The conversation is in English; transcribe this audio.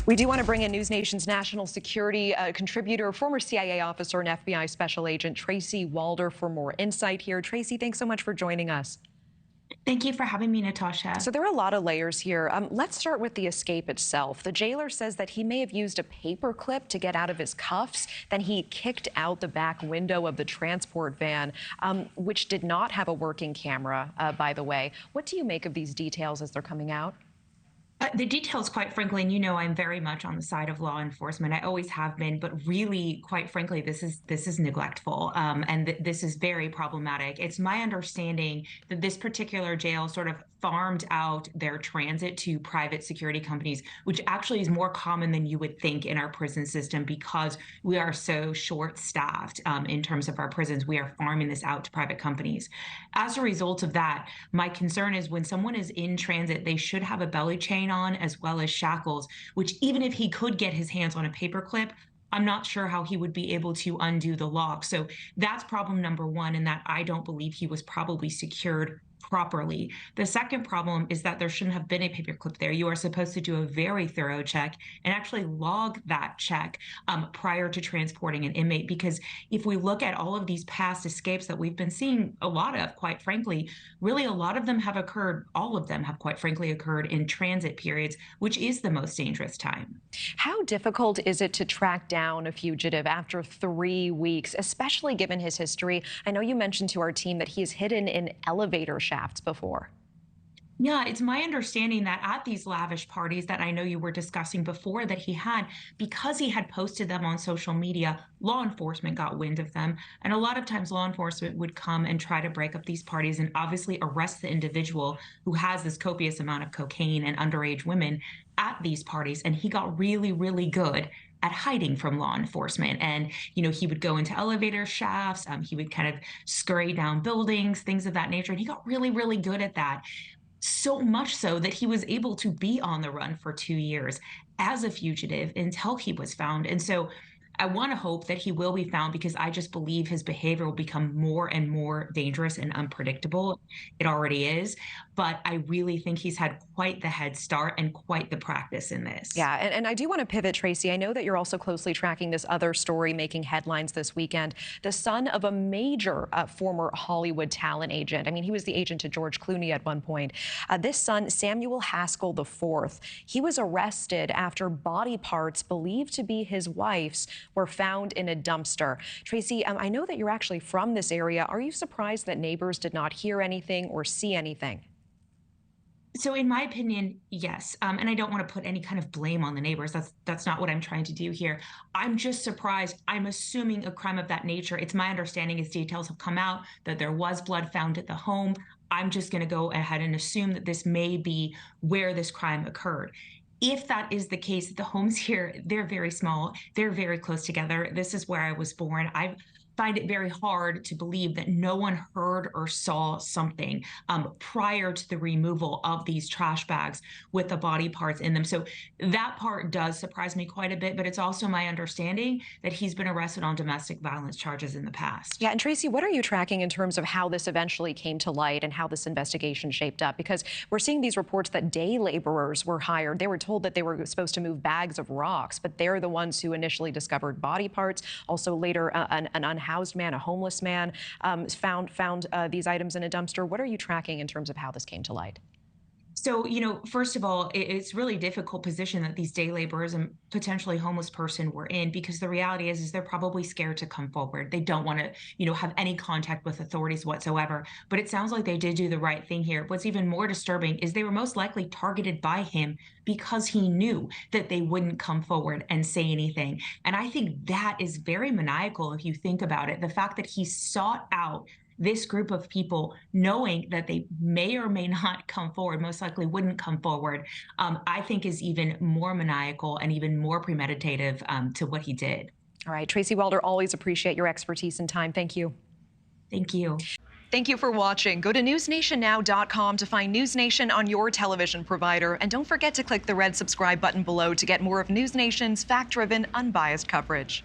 We do want to bring in News Nation's national security contributor, former CIA officer and FBI special agent Tracy Walder for more insight here. Tracy, thanks so much for joining us. Thank you for having me, Natasha. So there are a lot of layers here. Let's start with the escape itself. The jailer says that he may have used a paper clip to get out of his cuffs. Then he kicked out the back window of the transport van, which did not have a working camera, by the way. What do you make of these details as they're coming out? The details, quite frankly, and you know I'm very much on the side of law enforcement. I always have been, but really, quite frankly, this is neglectful, and this is very problematic. It's my understanding that this particular jail sort of farmed out their transit to private security companies, which actually is more common than you would think in our prison system because we are so short-staffed in terms of our prisons. We are farming this out to private companies. As a result of that, my concern is when someone is in transit, they should have a belly chain on as well as shackles, which even if he could get his hands on a paperclip, I'm not sure how he would be able to undo the lock. So that's problem number one, in that I don't believe he was probably secured properly. The second problem is that there shouldn't have been a paperclip there. You are supposed to do a very thorough check and actually log that check prior to transporting an inmate, because if we look at all of these past escapes that we've been seeing a lot of, quite frankly, really a lot of them have occurred, all of them have quite frankly occurred in transit periods, which is the most dangerous time. How difficult is it to track down a fugitive after 3 weeks, especially given his history? I know you mentioned to our team that he is hidden in elevator shafts before. Yeah, it's my understanding that at these lavish parties that I know you were discussing before that he had, because he had posted them on social media, law enforcement got wind of them. And a lot of times law enforcement would come and try to break up these parties and obviously arrest the individual who has this copious amount of cocaine and underage women at these parties. And he got really, really good at hiding from law enforcement. And, he would go into elevator shafts, he would kind of scurry down buildings, things of that nature. And he got really, really good at that. So much so that he was able to be on the run for 2 years as a fugitive until he was found. And so I want to hope that he will be found, because I just believe his behavior will become more and more dangerous and unpredictable. It already is, but I really think he's had quite the head start and quite the practice in this. Yeah, and I do want to pivot, Tracy. I know that you're also closely tracking this other story making headlines this weekend. The son of a major former Hollywood talent agent. I mean, he was the agent to George Clooney at one point. This son, Samuel Haskell IV, he was arrested after body parts believed to be his wife's were found in a dumpster. Tracy, I know that you're actually from this area. Are you surprised that neighbors did not hear anything or see anything? So in my opinion, yes. And I don't want to put any kind of blame on the neighbors. That's not what I'm trying to do here. I'm just surprised. I'm assuming a crime of that nature. It's my understanding, as details have come out, that there was blood found at the home. I'm just going to go ahead and assume that this may be where this crime occurred. If that is the case, the homes here, they're very small. They're very close together. This is where I was born. I find it very hard to believe that no one heard or saw something prior to the removal of these trash bags with the body parts in them. So that part does surprise me quite a bit, but it's also my understanding that he's been arrested on domestic violence charges in the past. Yeah, and Tracy, what are you tracking in terms of how this eventually came to light and how this investigation shaped up? Because we're seeing these reports that day laborers were hired. They were told that they were supposed to move bags of rocks, but they're the ones who initially discovered body parts. Also later, an unhoused man, a homeless man, found these items in a dumpster. What are you tracking in terms of how this came to light? So, first of all, it's really difficult position that these day laborers and potentially homeless person were in, because the reality is they're probably scared to come forward. They don't want to, have any contact with authorities whatsoever. But it sounds like they did do the right thing here. What's even more disturbing is they were most likely targeted by him because he knew that they wouldn't come forward and say anything. And I think that is very maniacal if you think about it. The fact that he sought out this group of people, knowing that they may or may not come forward, most likely wouldn't come forward, I think is even more maniacal and even more premeditative to what he did. All right, Tracy Walder, always appreciate your expertise and time. Thank you. Thank you. Thank you for watching. Go to newsnationnow.com to find News Nation on your television provider. And don't forget to click the red subscribe button below to get more of News Nation's fact-driven, unbiased coverage.